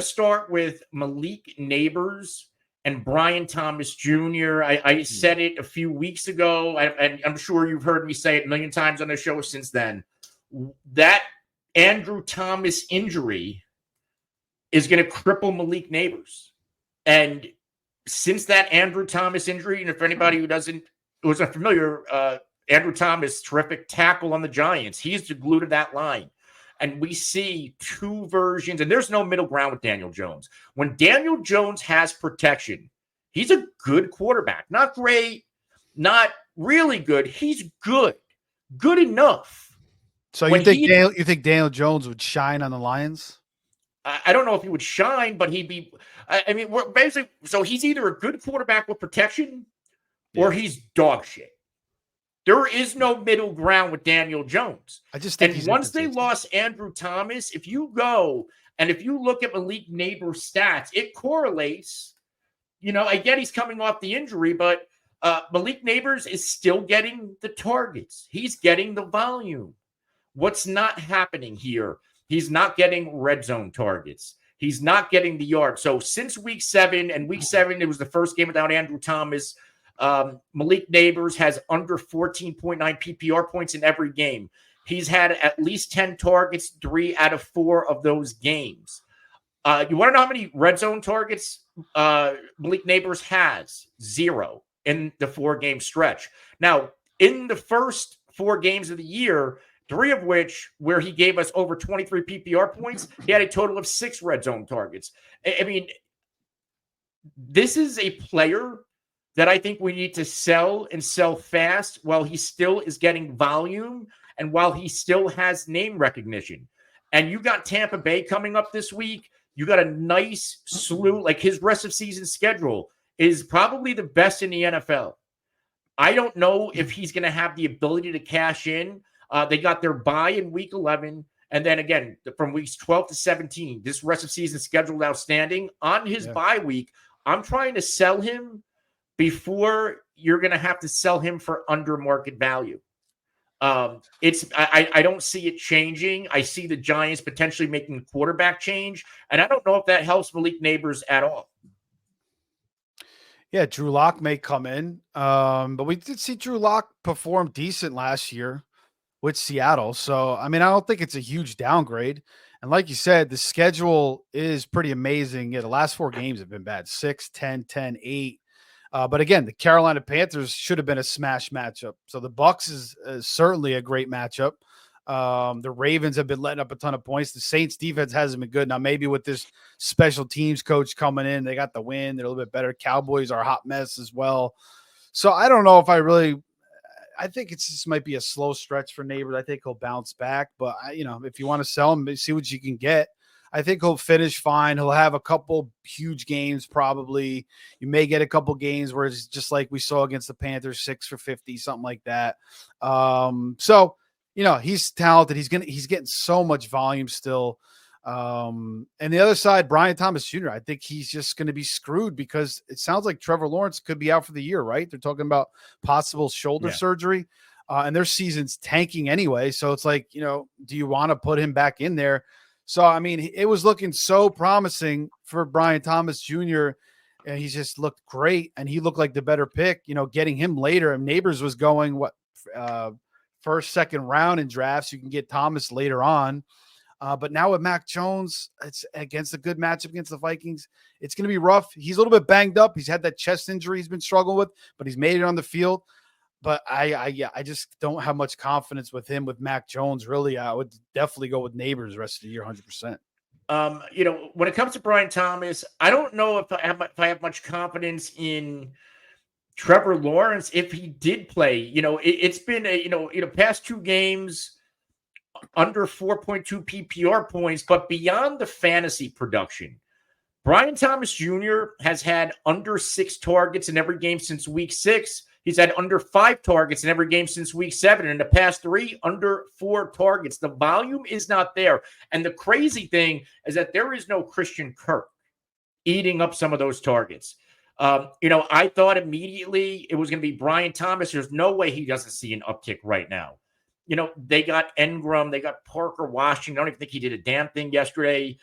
start with Malik Nabers and Brian Thomas Jr. I said it a few weeks ago, and I'm sure you've heard me say it a million times on the show since then. That Andrew Thomas injury is going to cripple Malik Nabers. And since that Andrew Thomas injury, and if anybody who wasn't familiar, Andrew Thomas, terrific tackle on the Giants. He's the glue to that line. And we see two versions, and there's no middle ground with Daniel Jones. When Daniel Jones has protection, he's a good quarterback. Not great, not really good. He's good enough. So you think Daniel Jones would shine on the Lions? I don't know if he would shine, but he'd be. I mean, we're basically, so he's either a good quarterback with protection, or he's dog shit. There is no middle ground with Daniel Jones. I just think once they lost Andrew Thomas, if you go and if you look at Malik Nabers' stats, it correlates. I get he's coming off the injury, but Malik Nabers is still getting the targets. He's getting the volume. What's not happening here? He's not getting red zone targets. He's not getting the yards. So since week 7, and week 7, it was the first game without Andrew Thomas. Malik Nabers has under 14.9 PPR points in every game. He's had at least 10 targets, 3 out of 4 of those games. You want to know how many red zone targets Malik Nabers has? 0 in the 4-game stretch. Now, in the first 4 games of the year, 3 of which where he gave us over 23 PPR points, he had a total of 6 red zone targets. I mean, this is a player that I think we need to sell and sell fast while he still is getting volume and while he still has name recognition. And you got Tampa Bay coming up this week. You got a nice slew. Like, his rest of season schedule is probably the best in the NFL. I don't know if he's going to have the ability to cash in. They got their bye in week 11. And then again, from weeks 12 to 17, this rest of season schedule outstanding. On his bye week, I'm trying to sell him before you're going to have to sell him for under market value. I don't see it changing. I see the Giants potentially making a quarterback change, and I don't know if that helps Malik Nabers at all. Yeah, Drew Lock may come in, but we did see Drew Lock perform decent last year with Seattle. So, I mean, I don't think it's a huge downgrade. And like you said, the schedule is pretty amazing. Yeah, the last 4 games have been bad. 6, 10, 10, 8. But again, the Carolina Panthers should have been a smash matchup. So the Bucs is certainly a great matchup. The Ravens have been letting up a ton of points. The Saints defense hasn't been good. Now, maybe with this special teams coach coming in, they got the win. They're a little bit better. Cowboys are a hot mess as well. So I don't know if I think it's just might be a slow stretch for Nabers. I think he'll bounce back. But, if you want to sell him, see what you can get. I think he'll finish fine. He'll have a couple huge games probably. You may get a couple games where it's just like we saw against the Panthers, 6 for 50, something like that. So, he's talented. He's getting so much volume still. And the other side, Brian Thomas Jr., I think he's just going to be screwed because it sounds like Trevor Lawrence could be out for the year, right? They're talking about possible shoulder surgery. And their season's tanking anyway. So it's like, do you want to put him back in there? So, I mean, it was looking so promising for Brian Thomas Jr., and he just looked great, and he looked like the better pick, getting him later. And Nabers was going, first, second round in drafts. You can get Thomas later on. But now with Mac Jones, it's against a good matchup against the Vikings. It's going to be rough. He's a little bit banged up. He's had that chest injury he's been struggling with, but he's made it on the field. But I just don't have much confidence with him with Mac Jones. Really, I would definitely go with Nabers the rest of the year, 100%. When it comes to Brian Thomas, I don't know if I have much confidence in Trevor Lawrence if he did play. It's been past 2 games under 4.2 PPR points, but beyond the fantasy production, Brian Thomas Jr. has had under 6 targets in every game since week 6. He's had under 5 targets in every game since week 7. In the past 3, under 4 targets. The volume is not there. And the crazy thing is that there is no Christian Kirk eating up some of those targets. I thought immediately it was going to be Brian Thomas. There's no way he doesn't see an uptick right now. They got Engram. They got Parker Washington. I don't even think he did a damn thing yesterday.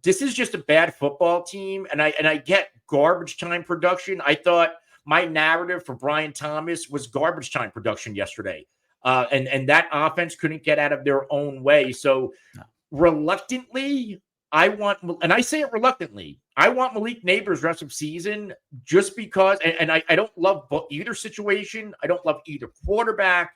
This is just a bad football team, and I get garbage time production. I thought my narrative for Brian Thomas was garbage time production yesterday, and that offense couldn't get out of their own way. So reluctantly, and I say it reluctantly, I want Malik Nabers rest of season just because, and I don't love either situation. I don't love either quarterback.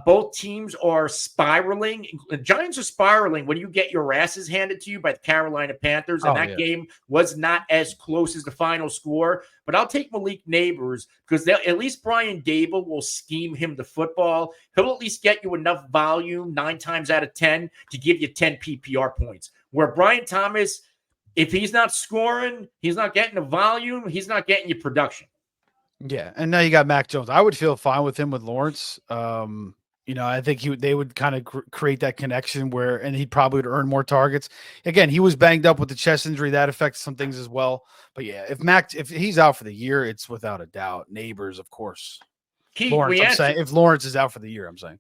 Both teams are spiraling. The Giants are spiraling when you get your asses handed to you by the Carolina Panthers, and that game was not as close as the final score. But I'll take Malik Nabers because at least Brian Dable will scheme him the football. He'll at least get you enough volume 9 times out of 10 to give you 10 PPR points. Where Brian Thomas, if he's not scoring, he's not getting the volume, he's not getting you production. Yeah, and now you got Mac Jones. I would feel fine with him with Lawrence. I think they would kind of create that connection and he probably would earn more targets. Again, he was banged up with the chest injury that affects some things as well. But yeah, if he's out for the year, it's without a doubt Nabers, of course. Lawrence, I'm saying if Lawrence is out for the year, I'm saying